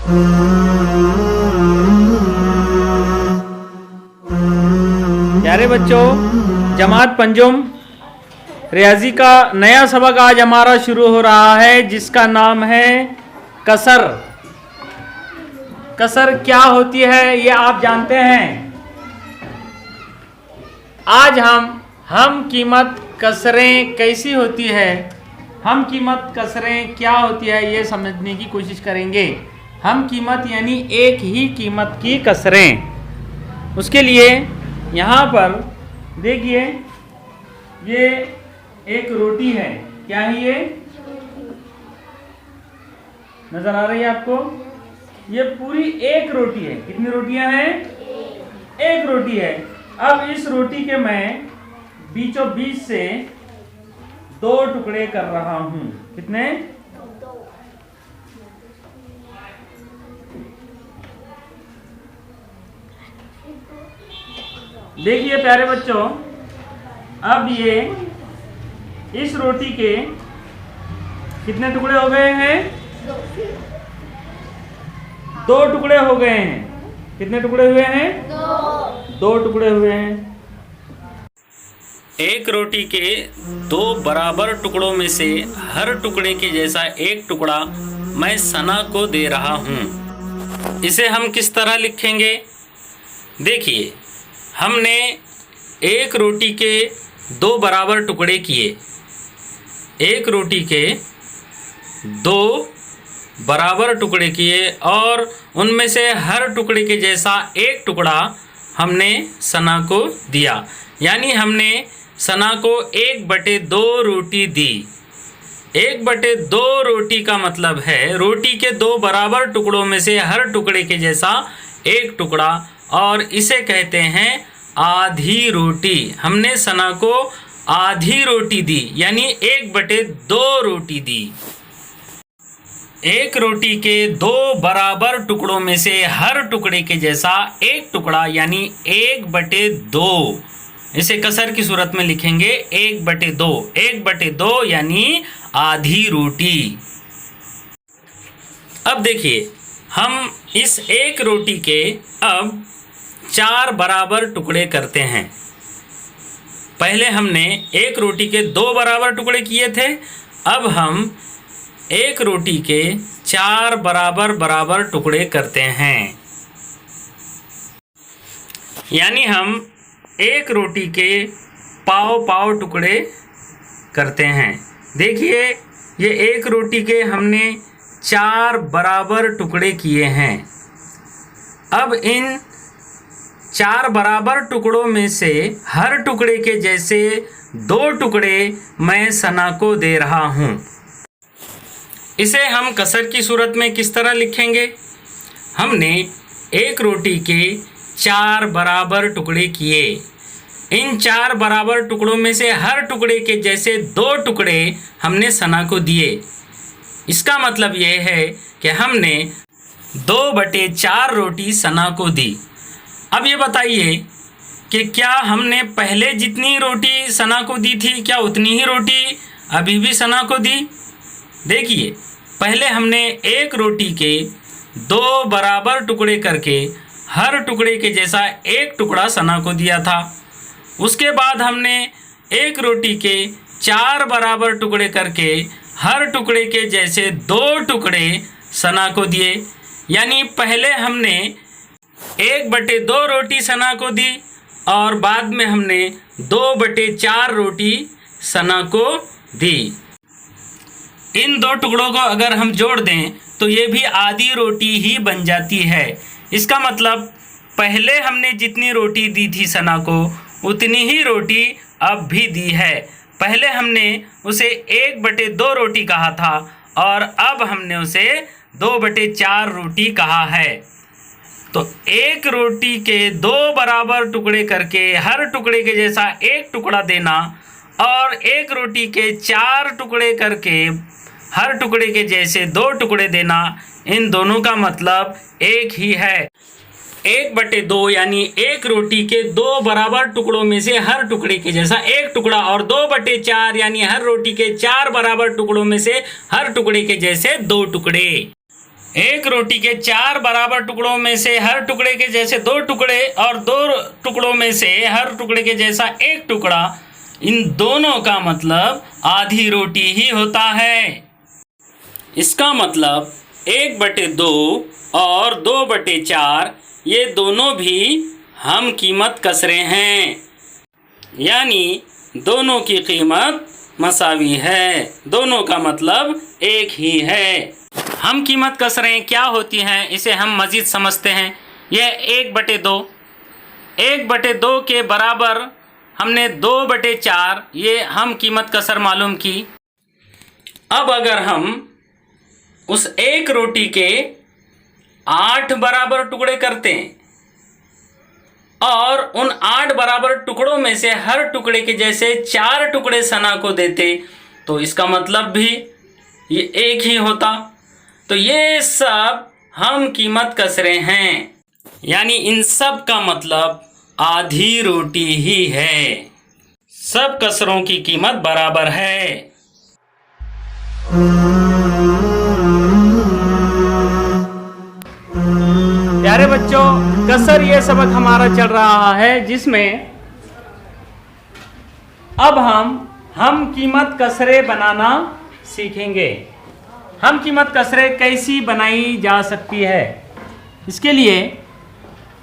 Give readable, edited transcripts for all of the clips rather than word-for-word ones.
प्यारे बच्चों, जमात पंजुम रियाजी का नया सबक आज हमारा शुरू हो रहा है, जिसका नाम है कसर। कसर क्या होती है ये आप जानते हैं। आज हम कीमत कसरें कैसी होती है, हम कीमत कसरें क्या होती है ये समझने की कोशिश करेंगे। हम कीमत यानी एक ही कीमत की कसरें। उसके लिए यहाँ पर देखिए, ये एक रोटी है। क्या है ये? नजर आ रही है आपको? ये पूरी एक रोटी है। कितनी रोटियां हैं? एक रोटी है। अब इस रोटी के मैं बीचों बीच से दो टुकड़े कर रहा हूं। कितने? देखिए प्यारे बच्चों, अब ये इस रोटी के कितने टुकड़े हो गए हैं? दो टुकड़े हो गए हैं। कितने टुकड़े हुए हैं? दो टुकड़े हुए हैं। एक रोटी के दो बराबर टुकड़ों में से हर टुकड़े के जैसा एक टुकड़ा मैं सना को दे रहा हूँ। इसे हम किस तरह लिखेंगे? देखिए, हमने एक रोटी के दो बराबर टुकड़े किए। एक रोटी के दो बराबर टुकड़े किए और उनमें से हर टुकड़े के जैसा एक टुकड़ा हमने सना को दिया। यानी हमने सना को 1/2 रोटी दी। 1/2 रोटी का मतलब है रोटी के दो बराबर टुकड़ों में से हर टुकड़े के जैसा एक टुकड़ा, और इसे कहते हैं आधी रोटी। हमने सना को आधी रोटी दी, यानी 1/2 रोटी दी। एक रोटी के दो बराबर टुकड़ों में से हर टुकड़े के जैसा एक टुकड़ा, यानी 1/2। इसे कसर की सूरत में लिखेंगे 1/2। 1/2 यानी आधी रोटी। अब देखिए, हम इस एक रोटी के अब 4 बराबर टुकड़े करते हैं। पहले हमने एक रोटी के 2 बराबर टुकड़े किए थे। अब हम एक रोटी के 4 बराबर टुकड़े करते हैं। यानी हम एक रोटी के पाव टुकड़े करते हैं। देखिए, ये एक रोटी के हमने 4 बराबर टुकड़े किए हैं। अब इन 4 बराबर टुकड़ों में से हर टुकड़े के जैसे 2 टुकड़े मैं सना को दे रहा हूँ। इसे हम कसर की सूरत में किस तरह लिखेंगे? हमने एक रोटी के 4 बराबर टुकड़े किए। इन 4 बराबर टुकड़ों में से हर टुकड़े के जैसे 2 टुकड़े हमने सना को दिए। इसका मतलब यह है कि हमने 2/4 रोटी सना को दी। अब ये बताइए कि क्या हमने पहले जितनी रोटी सना को दी थी, क्या उतनी ही रोटी अभी भी सना को दी? देखिए, पहले हमने एक रोटी के 2 बराबर टुकड़े करके हर टुकड़े के जैसा एक टुकड़ा सना को दिया था। उसके बाद हमने एक रोटी के 4 बराबर टुकड़े करके हर टुकड़े के जैसे 2 टुकड़े सना को दिए। यानी पहले हमने 1/2 रोटी सना को दी और बाद में हमने 2/4 रोटी सना को दी। इन 2 टुकड़ों को अगर हम जोड़ दें तो ये भी आधी रोटी ही बन जाती है। इसका मतलब पहले हमने जितनी रोटी दी थी सना को, उतनी ही रोटी अब भी दी है। पहले हमने उसे 1/2 रोटी कहा था और अब हमने उसे 2/4 रोटी कहा है। तो एक रोटी के 2 बराबर टुकड़े करके हर टुकड़े के जैसा एक टुकड़ा देना और एक रोटी के 4 टुकड़े करके हर टुकड़े के जैसे 2 टुकड़े देना, इन दोनों का मतलब एक ही है। 1/2 यानी एक रोटी के 2 बराबर टुकड़ों में से हर टुकड़े के जैसा एक टुकड़ा, और 2/4 यानी हर रोटी के 4 बराबर टुकड़ों में से हर टुकड़े के जैसे 2 टुकड़े। एक रोटी के 4 बराबर टुकड़ों में से हर टुकड़े के जैसे 2 टुकड़े और 2 टुकड़ों में से हर टुकड़े के जैसा 1 टुकड़ा, इन दोनों का मतलब आधी रोटी ही होता है। इसका मतलब 1/2 और 2/4 ये दोनों भी हम कीमत कसरे हैं, यानी दोनों की कीमत मसावी है, दोनों का मतलब एक ही है। हम कीमत कसरें क्या होती हैं इसे हम मज़ीद समझते हैं। यह 1/2, 1/2 के बराबर हमने 2/4 ये हम कीमत कसर मालूम की। अब अगर हम उस एक रोटी के 8 बराबर टुकड़े करते हैं और उन 8 बराबर टुकड़ों में से हर टुकड़े के जैसे 4 टुकड़े सना को देते तो इसका मतलब भी ये एक ही होता। तो ये सब हम कीमत कसरे हैं, यानी इन सब का मतलब आधी रोटी ही है। सब कसरों की कीमत बराबर है। प्यारे बच्चों, कसर ये सबक हमारा चल रहा है जिसमें अब हम कीमत कसरे बनाना सीखेंगे। हम कीमत कसरे कैसी बनाई जा सकती है, इसके लिए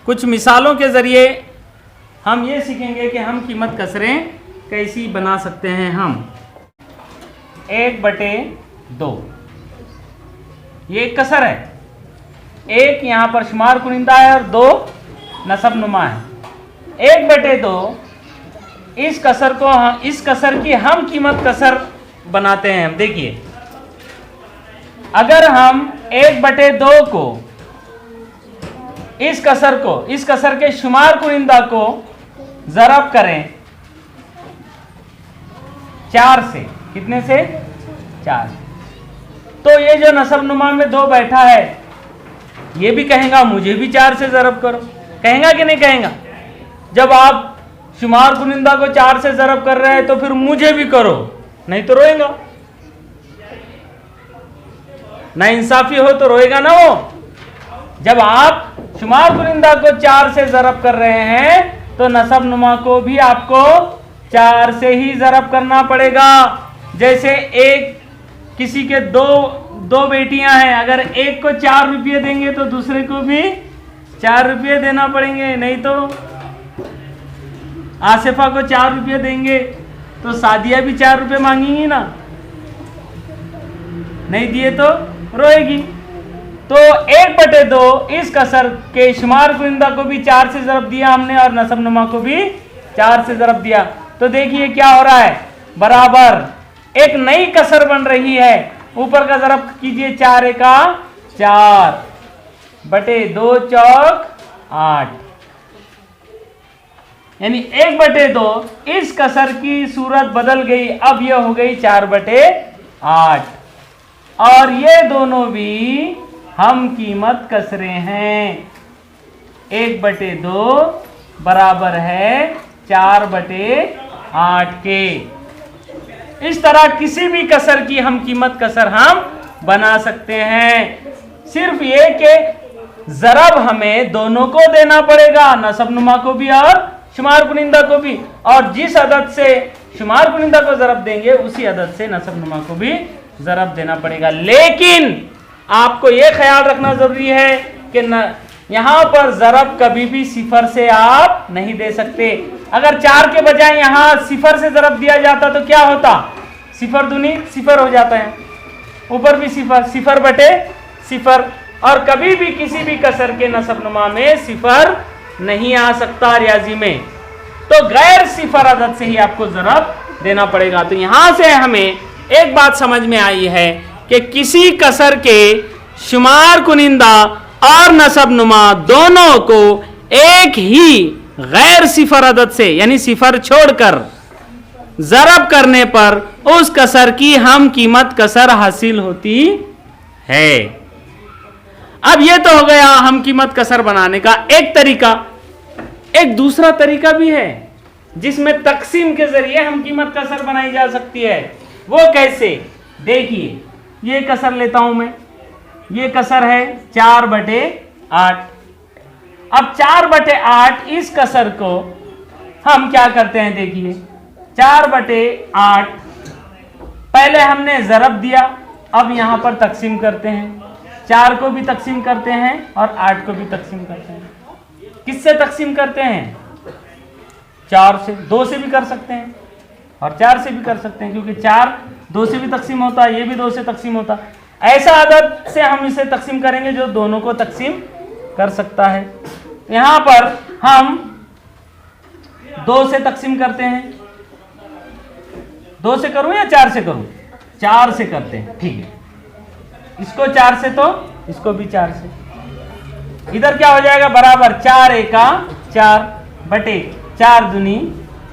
कुछ मिसालों के ज़रिए हम ये सीखेंगे कि हम कीमत कसरे कैसी बना सकते हैं। हम 1/2 ये एक कसर है, एक यहाँ पर शुमार कुनिंदा है और 2 नसब नुमा है। 1/2 इस कसर की हम कीमत कसर बनाते हैं। हम देखिए, अगर हम 1/2 को इस कसर के शुमार कुनिंदा को ज़रब करें 4 से, कितने से? 4। तो ये जो नसब नुमा में 2 बैठा है ये भी कहेगा मुझे भी 4 से ज़रब करो, कहेगा कि नहीं कहेगा? जब आप शुमार कुनिंदा को 4 से ज़रब कर रहे हैं तो फिर मुझे भी करो, नहीं तो रोएगा। ना इंसाफी हो तो रोएगा ना वो। जब आप शुमार कुनिंदा को 4 से ज़रब कर रहे हैं तो नसब नुमा को भी आपको 4 से ही ज़रब करना पड़ेगा। जैसे किसी के दो बेटियां हैं, अगर एक को 4 रुपये देंगे तो दूसरे को भी 4 रुपये देना पड़ेंगे, नहीं तो आसिफा को 4 रुपये देंगे तो सादिया भी 4 रुपये मांगेंगी ना, नहीं दिए तो रोएगी। तो 1/2 इस कसर के शुमार कुनिंदा को भी 4 से ज़रब दिया हमने और नसब नुमा को भी 4 से ज़रब दिया। तो देखिए क्या हो रहा है, बराबर एक नई कसर बन रही है। ऊपर का ज़रब कीजिए, 4 एका 4 बटे 2 चौक 8, यानी 1/2 इस कसर की सूरत बदल गई। अब यह हो गई 4/8 और ये दोनों भी हम कीमत कसरे हैं। 1/2 बराबर है 4/8 के। इस तरह किसी भी कसर की हम कीमत कसर हम बना सकते हैं। सिर्फ ये कि ज़रब हमें दोनों को देना पड़ेगा, नसब नुमा को भी और शुमार कुनिंदा को भी, और जिस अदद से शुमार कुनिंदा को ज़रब देंगे उसी अदद से नसब नुमा को भी ज़रब देना पड़ेगा। लेकिन आपको यह ख्याल रखना ज़रूरी है कि यहाँ पर ज़रब कभी भी 0 से आप नहीं दे सकते। अगर 4 के बजाय यहाँ 0 से ज़रब दिया जाता तो क्या होता? 0 दूनी 0 हो जाता है, ऊपर भी 0/0 और कभी भी किसी भी कसर के नसब नुमा में 0 नहीं आ सकता रियाजी में। तो गैर 0 अदद से ही आपको ज़रब देना पड़ेगा। तो यहाँ से हमें एक बात समझ में आई है कि किसी कसर के शुमार कुनिंदा और नसब नुमा दोनों को एक ही गैर 0 अदद से, यानी 0 छोड़कर ज़रब करने पर उस कसर की हम कीमत कसर हासिल होती है। अब यह तो हो गया हम कीमत कसर बनाने का एक तरीका। एक दूसरा तरीका भी है जिसमें तकसीम के जरिए हम कीमत कसर बनाई जा सकती है। वो कैसे? देखिए, ये कसर लेता हूं मैं, ये कसर है 4/8। अब 4/8 इस कसर को हम क्या करते हैं, देखिए 4/8 पहले हमने ज़रब दिया, अब यहां पर तकसीम करते हैं। 4 को भी तकसीम करते हैं और 8 को भी तकसीम करते हैं। किससे तकसीम करते हैं? 4 से। 2 से भी कर सकते हैं और 4 से भी कर सकते हैं, क्योंकि 4 2 से भी तकसीम होता है, ये भी 2 से तकसीम होता है। ऐसा अदद से हम इसे तकसीम करेंगे जो दोनों को तकसीम कर सकता है। यहां पर हम 2 से तकसीम करते हैं। 2 से करूं या 4 से करूं? 4 से करते हैं, ठीक है। इसको 4 से तो इसको भी 4 से। इधर क्या हो जाएगा? बराबर 4 एका 4 बटे 4 दूनी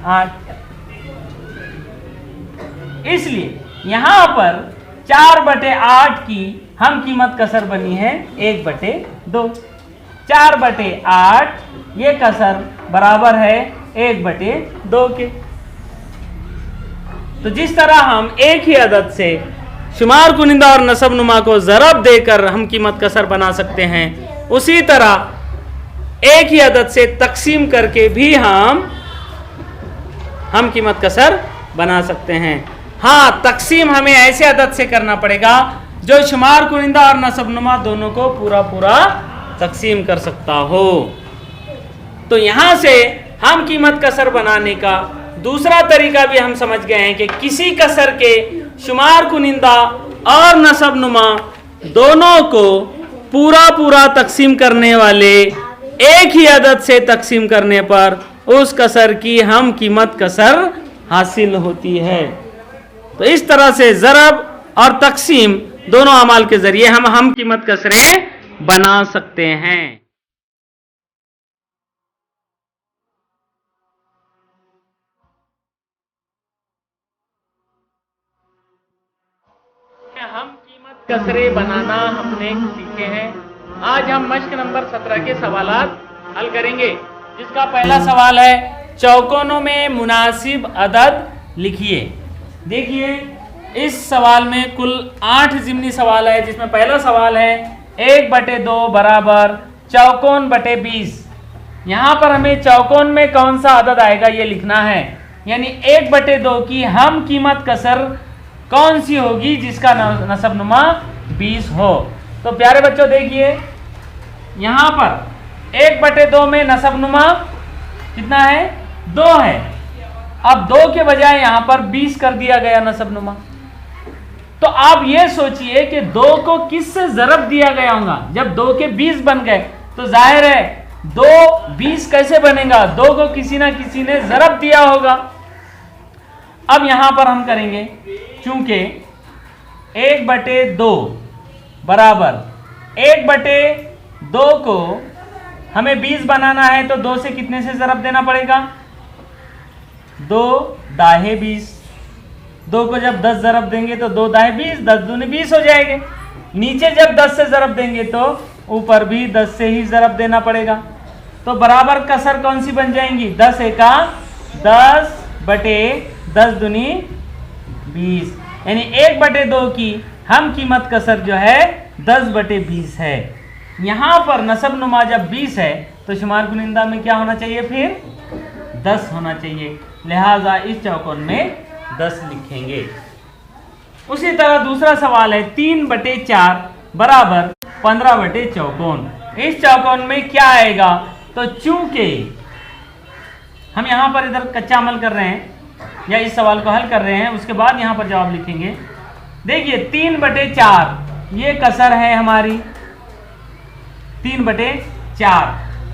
8। इसलिए यहां पर 4/8 की हम कीमत कसर बनी है 1/2। 4/8 ये कसर बराबर है 1/2 के। तो जिस तरह हम एक ही अदद से शुमार कुनिंदा और नसब नुमा को ज़रब देकर हम कीमत कसर बना सकते हैं, उसी तरह एक ही अदद से तकसीम करके भी हम कीमत कसर बना सकते हैं। हाँ, तकसीम हमें ऐसे अदद से करना पड़ेगा जो शुमार कुनिंदा और नसब नुमा दोनों को पूरा पूरा तकसीम कर सकता हो। तो यहां से हम कीमत कसर बनाने का दूसरा तरीका भी हम समझ गए हैं कि किसी कसर के शुमार कुनिंदा और नसब नुमा दोनों को पूरा पूरा तकसीम करने वाले एक ही अदद से तकसीम करने पर उस कसर की हम कीमत कसर हासिल होती है। तो इस तरह से ज़रब और तकसीम दोनों अमाल के जरिए हम कीमत कसरें बना सकते हैं। हम कीमत कसरे बनाना हमने सीखे हैं। आज हम मश्क नंबर 17 के सवालात हल करेंगे, जिसका पहला सवाल है चौकोनों में मुनासिब अदद लिखिए। देखिए, इस सवाल में कुल 8 ज़िमनी सवाल है, जिसमें पहला सवाल है 1/2 बराबर चौकोन बटे 20। यहाँ पर हमें चौकोन में कौन सा अदद आएगा ये लिखना है, यानी 1/2 की हम कीमत कसर कौन सी होगी जिसका नसब नुमा 20 हो। तो प्यारे बच्चों देखिए, यहाँ पर 1/2 में नसब नुमा कितना है? 2 है। अब 2 के बजाय यहां पर 20 कर दिया गया नसब नुमा। तो आप ये सोचिए कि 2 को किससे ज़रब दिया गया होगा। जब 2 के 20 बन गए तो जाहिर है 2 20 कैसे बनेगा? 2 को किसी ना किसी ने ज़रब दिया होगा। अब यहां पर हम करेंगे, चूंकि 1/2 बराबर 1/2 को हमें 20 बनाना है, तो 2 से कितने से ज़रब देना पड़ेगा? 2 दाहे 20। 2 को जब 10 ज़रब देंगे तो 2 दाहे 20, 10 दूनी 20 हो जाएंगे। नीचे जब 10 से ज़रब देंगे तो ऊपर भी 10 से ही ज़रब देना पड़ेगा। तो बराबर कसर कौन सी बन जाएंगी? 10 एका 10 बटे 10 दूनी 20, यानी 1/2 की हम कीमत कसर जो है 10/20 है। यहाँ पर नसब नुमा जब 20 है तो शुमार कुनिंदा में क्या होना चाहिए? फिर 10 होना चाहिए। लिहाजा इस चौकोन में 10 लिखेंगे। उसी तरह दूसरा सवाल है 3/4 बराबर 15/चौकोन। इस चौकोन में क्या आएगा? तो चूंकि हम यहाँ पर इधर कच्चा अमल कर रहे हैं या इस सवाल को हल कर रहे हैं, उसके बाद यहाँ पर जवाब लिखेंगे। देखिए 3/4 ये कसर है हमारी 3/4।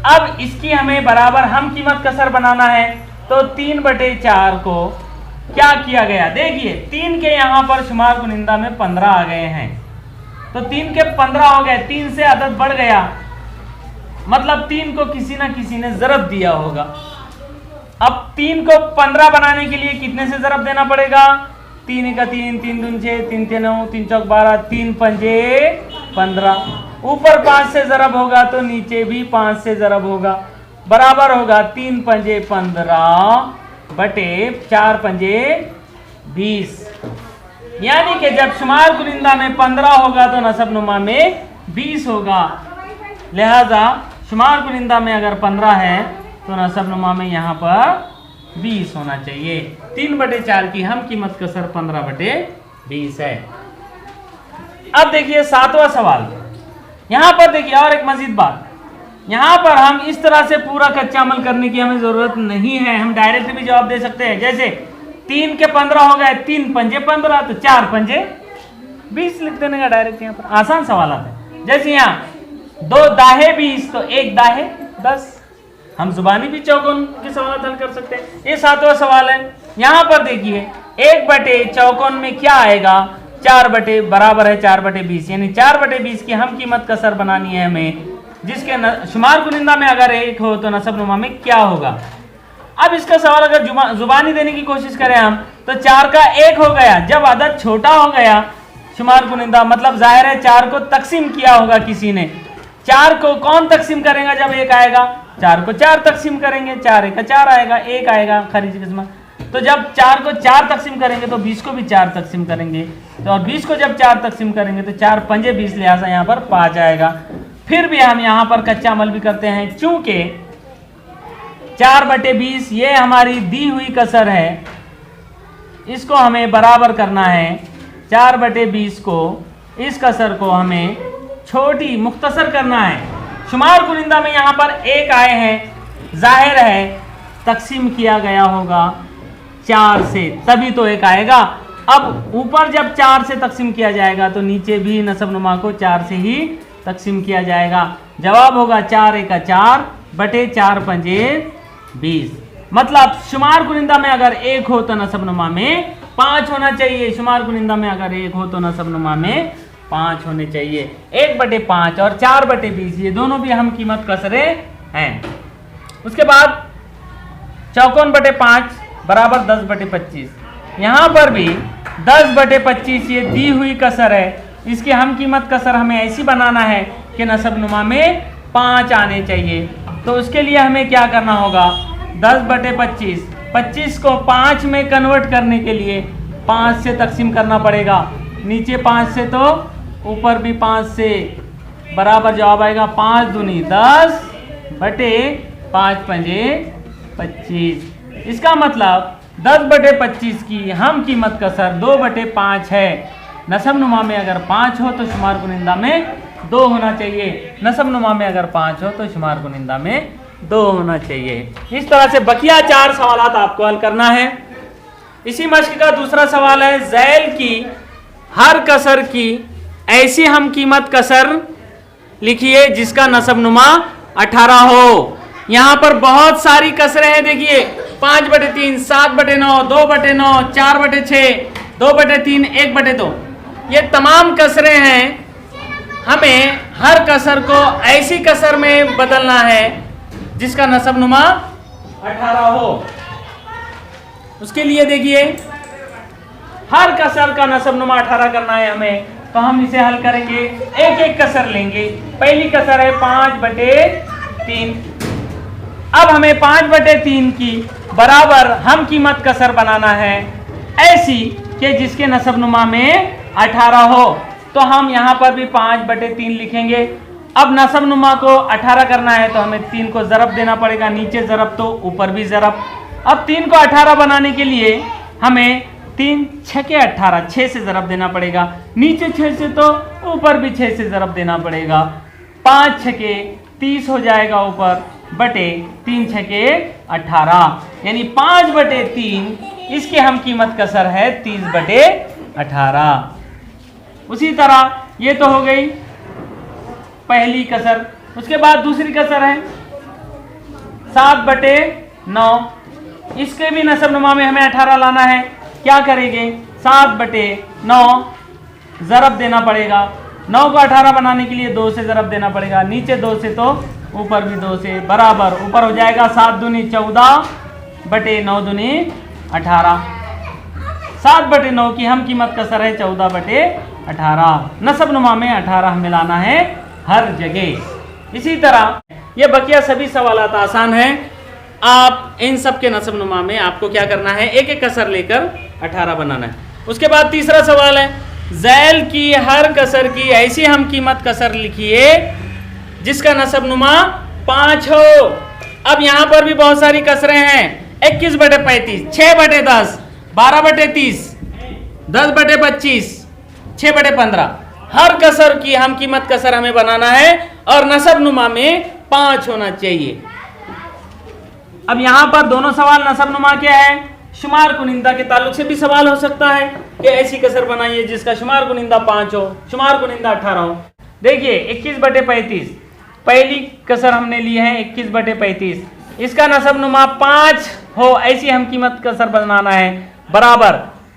अब इसकी हमें बराबर हम कीमत कसर बनाना है, तो 3/4 को क्या किया गया? देखिए 3 के यहाँ पर शुमार कुनिंदा में 15 आ गए हैं, तो 3 के 15 हो गए। 3 से अदद बढ़ गया, मतलब 3 को किसी ना किसी ने ज़रब दिया होगा। अब 3 को 15 बनाने के लिए कितने से ज़रब देना पड़ेगा? 3 का 3, 3 दूनी 6, 3 के 9, 3 चौक 12, 3 पंजे 15। ऊपर 5 से ज़रब होगा तो नीचे भी 5 से ज़रब होगा, बराबर होगा 3 पंजे 15 बटे 4 पंजे 20। यानी कि जब शुमार कुनिंदा में 15 होगा तो नसब नुमा में 20 होगा। लिहाजा शुमार कुनिंदा में अगर 15 है तो नसबनुमा में यहाँ पर 20 होना चाहिए। 3/4 की हम कीमत कसर 15/20 है। अब देखिए 7वां सवाल। यहाँ पर देखिए और एक मजीद बात, यहाँ पर हम इस तरह से पूरा कच्चा अमल करने की हमें जरूरत नहीं है, हम डायरेक्ट भी जवाब दे सकते हैं। जैसे 3 के 15 हो गए, 3 पंजे 15 तो 4 पंजे 20 लिख देने का डायरेक्ट। यहाँ पर आसान सवाल आता है। जैसे यहाँ 2 दाहे 20 तो 1 दाहे 10। हम जुबानी भी चौकोन के सवाल हल कर सकते हैं। ये 7वां सवाल है। यहाँ पर देखिए 1 चौकोन में क्या आएगा, 4 बराबर है 4/20, यानी 4/20 की हम कीमत कसर बनानी है हमें, जिसके शुमार कुनिंदा में अगर 1 हो तो नसबनुमा में क्या होगा। अब इसका सवाल अगर जुबानी देने की कोशिश करें हम तो 4 का 1 हो गया। जब अदद छोटा हो गया शुमार कुनिंदा, मतलब जाहिर है 4 को तकसीम किया होगा किसी ने। 4 को कौन तकसीम करेगा जब 1 आएगा, 4 को 4 तकसीम करेंगे, 4 1 4 आएगा, 1 आएगा खरीज किस्मत। तो जब 4 को 4 तकसीम करेंगे तो 20 को भी 4 तकसीम करेंगे, तो और 20 को जब 4 तकसीम करेंगे तो 4 पंजे 20, लिहाजा यहाँ पर 5 आएगा। फिर भी हम यहाँ पर कच्चा अमल भी करते हैं, चूंकि 4/20 ये हमारी दी हुई कसर है, इसको हमें बराबर करना है। 4/20 को, इस कसर को हमें छोटी मुख्तसर करना है। शुमार कुनिंदा में यहाँ पर 1 आए हैं, जाहिर है तकसीम किया गया होगा 4 से, तभी तो 1 आएगा। अब ऊपर जब 4 से तकसीम किया जाएगा तो नीचे भी नसबनुमा को 4 से ही तकसीम किया जाएगा। जवाब होगा 4 1 4 बटे 4 पंजे 20। मतलब शुमार कुनिंदा में अगर 1 हो तो नसबनुमा में 5 होना चाहिए। शुमार कुनिंदा में अगर 1 हो तो नसबनुमा में 5 होने चाहिए। 1/5 और 4/20 ये दोनों भी हम कीमत कसरे हैं। उसके बाद चौकोन बटे 5 बराबर 10/25। यहाँ पर भी 10/25 ये दी हुई कसर है, इसकी हम कीमत कसर हमें ऐसी बनाना है कि नसबनुमा में 5 आने चाहिए। तो उसके लिए हमें क्या करना होगा, 10/25, 25 को 5 में कन्वर्ट करने के लिए 5 से तकसीम करना पड़ेगा। नीचे 5 से तो ऊपर भी 5 से, बराबर जवाब आएगा 5 दूनी 10 बटे 5 पंजे 25। इसका मतलब 10/25 की हम कीमत कसर 2/5 है। नसबनुमा में अगर 5 हो तो शुमार कुनिंदा में 2 होना चाहिए। नसबनुमा में अगर 5 हो तो शुमार कुनिंदा में 2 होना चाहिए। इस तरह से बकिया 4 सवालात आपको हल करना है। इसी मश्क का दूसरा सवाल है, ज़ैल की हर कसर की ऐसी हम कीमत कसर लिखिए जिसका नसबनुमा 18 हो। यहाँ पर बहुत सारी कसरें हैं, देखिए 5/3, 7/9, 2/9, 4/6, 2/3, 1/2, ये तमाम कसरें हैं। हमें हर कसर को ऐसी कसर में बदलना है जिसका नसबनुमा 18 हो। उसके लिए देखिए हर कसर का नसबनुमा 18 करना है हमें, तो हम इसे हल करेंगे, एक एक कसर लेंगे। पहली कसर है 5/3। अब हमें 5/3 की बराबर हम कीमत कसर बनाना है ऐसी कि जिसके नसबनुमा में 18 हो। तो हम यहाँ पर भी 5/3 लिखेंगे। अब नसबनुमा को 18 करना है तो हमें 3 को ज़रब देना पड़ेगा, नीचे ज़रब तो ऊपर भी ज़रब। अब 3 को 18 बनाने के लिए हमें 3 6 18, 6 से ज़रब देना पड़ेगा, नीचे 6 से तो ऊपर भी 6 से ज़रब देना पड़ेगा। 5 6 30 हो जाएगा ऊपर, बटे 3 6 18, यानी 5/3 इसकी हम कीमत कसर है 30/18। उसी तरह ये तो हो गई पहली कसर। उसके बाद दूसरी कसर है 7/9। इसके भी नसबनुमा में हमें 18 लाना है। क्या करेंगे, 7/9 ज़रब देना पड़ेगा। 9 को 18 बनाने के लिए 2 से ज़रब देना पड़ेगा, नीचे 2 से तो ऊपर भी 2 से, बराबर ऊपर हो जाएगा 7 दूनी 14 बटे 9 दूनी 18। 7/9 की हम कीमत कसर है 14/18। नसबनुमा में 18 हमें लाना है हर जगह। इसी तरह ये बकिया सभी सवालात आसान हैं। आप इन सब के नसबनुमा में आपको क्या करना है, एक एक कसर लेकर 18 बनाना है। उसके बाद तीसरा सवाल है, ज़ैल की हर कसर की ऐसी हम कीमत कसर लिखिए जिसका नसब नुमा 5 हो। अब यहाँ पर भी बहुत सारी कसरें हैं। 21/35, 6/10, 12/30, 10/25, 6/15। हर कसर की हम कीमत कसर हमें बनाना है और नसब नुमा में 5 होना चाहिए। अब यहाँ पर दोनों सवाल नसब नुमा क्या है, शुमार कुनिंदा के ताल्लुक से भी सवाल हो सकता है कि ऐसी कसर बनाइए जिसका शुमार कुनिंदा 5 हो, शुमार कुनिंदा 18 हो। देखिए 21/35 पहली कसर हमने ली है 21/35, इसका नसब नुमा 5 हो ऐसी हम कीमत कसर बनाना है बराबर।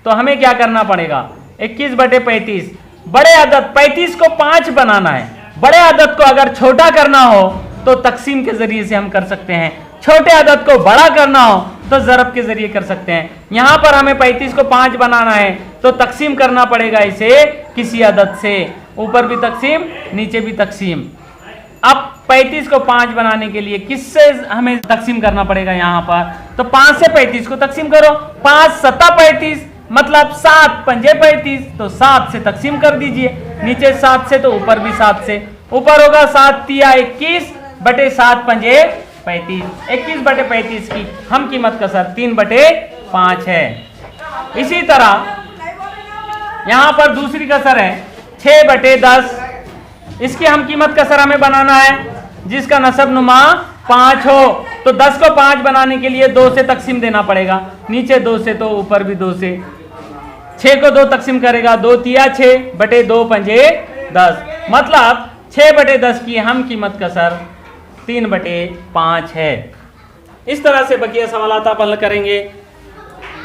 तो हमें क्या करना पड़ेगा, 21/35 बड़े अदद 35 को 5 बनाना है। बड़े अदद को अगर छोटा करना हो तो तकसीम के जरिए से हम कर सकते हैं, छोटे अदद को बड़ा करना हो तो ज़रब के जरिए कर सकते हैं। यहां पर हमें 35 को 5 बनाना है तो तकसीम करना पड़ेगा इसे किसी अदद से, ऊपर भी तकसीम नीचे भी तकसीम। अब 35 को 5 बनाने के लिए किससे हमें तकसीम करना पड़ेगा, यहाँ पर तो 5 से 35 को तकसीम करो। 5 7 35 मतलब 7 पंजे 35, तो 7 से तकसीम कर दीजिए, नीचे 7 से तो ऊपर भी 7 से। ऊपर होगा 7 तिया 21/7 पंजे 35। 21/35 की हम कीमत कसर 3/5 है। इसी तरह यहां पर दूसरी कसर है 6/10, इसकी हम कीमत कसर हमें बनाना है जिसका नसब नुमा 5 हो। तो 10 को 5 बनाने के लिए 2 से तकसीम देना पड़ेगा, नीचे 2 से तो ऊपर भी 2 से। 6 को 2 तकसीम करेगा, 2 तिया 6/2 पंजे 10, मतलब 6/10 की हम कीमत कसर 3/5 है। इस तरह से बकिया सवाल आप हल करेंगे।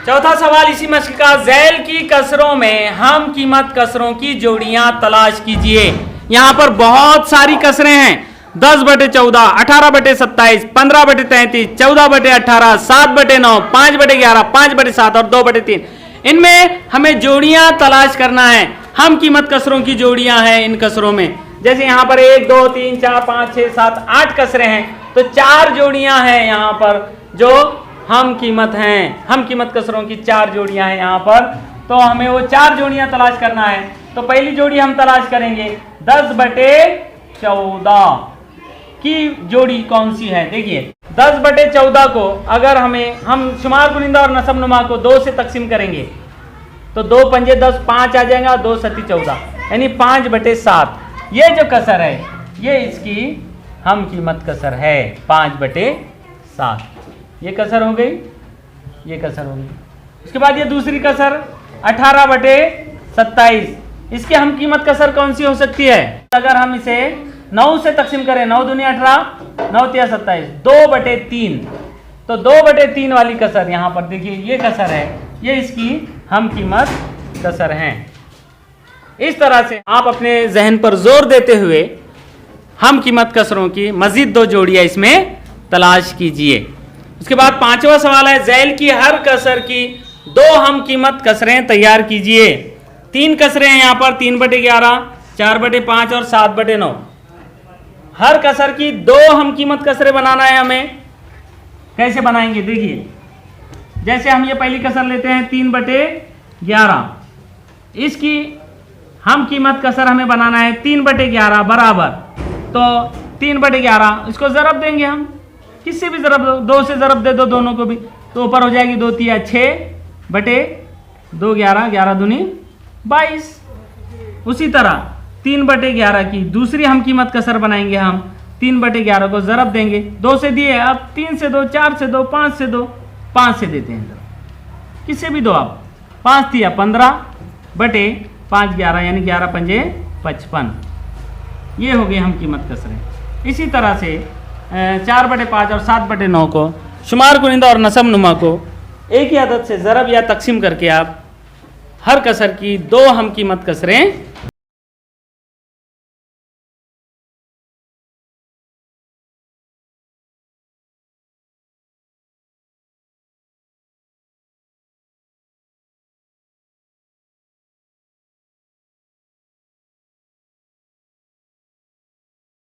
चौथा सवाल इसी मश्क का, ज़ैल की कसरों में हम कीमत कसरों की जोड़ियां तलाश कीजिए। यहां पर बहुत सारी कसरें हैं, 10/14, 18/27, 15/33, 14/18, 7/9, 5/11, 5/7 और 2/3। इनमें हमें जोड़ियां तलाश करना है। हम कीमत कसरों की जोड़ियां हैं इन कसरों में। जैसे यहाँ पर 1 2 3 4 5 6 7 8 कसरें हैं, तो 4 जोड़ियां हैं यहाँ पर जो हम कीमत हैं। हम कीमत कसरों की 4 जोड़ियां हैं यहाँ पर, तो हमें वो 4 जोड़ियां तलाश करना है। तो पहली जोड़ी हम तलाश करेंगे 10/14 की जोड़ी कौन सी है। देखिए 10/14 को अगर हम शुमार कुनिंदा और नसब नुमा को 2 से तकसीम करेंगे तो 2 पंजे 10, 5 आ जाएगा, 2 सती 14 यानी 5/7। ये जो कसर है ये इसकी हम कीमत कसर है 5/7। ये कसर हो गई, ये कसर हो गई। उसके बाद ये दूसरी कसर 18/27, इसकी हम कीमत कसर कौन सी हो सकती है। अगर हम इसे 9 से तकसीम करें, 9 दूनी 18, 9 तिया 27, 2/3, तो 2/3 वाली कसर यहाँ पर देखिए ये कसर है, ये इसकी हम कीमत कसर है। इस तरह से आप अपने जहन पर जोर देते हुए हम कीमत कसरों की मजीद 2 जोड़ियां इसमें तलाश कीजिए। उसके बाद 5वां सवाल है, ज़ैल की हर कसर की 2 हम कीमत कसरें तैयार कीजिए। 3 कसरें हैं यहाँ पर, 3/11, 4/5 और 7/9। हर कसर की 2 हम कीमत कसरें बनाना है हमें। कैसे बनाएंगे देखिए, जैसे हम ये पहली कसर लेते हैं 3/11, इसकी हम कीमत कसर हमें बनाना है 3/11 बराबर, तो 3/11 इसको ज़रब देंगे हम, किससे भी ज़रब दो, 2 से ज़रब दे दो दोनों को भी, तो ऊपर हो जाएगी 2 तिया 6/2 11, 11 दूनी 22। उसी तरह 3/11 की दूसरी हम कीमत कसर बनाएंगे हम, 3/11 को ज़रब देंगे, 2 से दिए, अब 3 से 2, 4 से 2, 5 से 2, 5 से देते हैं ज़रब, किससे भी दो आप, 5 तिया 15/5 11 यानी 11 पंजे 55। ये हो गए हम कीमत कसरें। इसी तरह से 4/5 और 7/9 को शुमार कुनिंदा और नसब नुमा को एक ही आदत से ज़रब या तकसीम करके आप हर कसर की 2 हम कीमत कसरें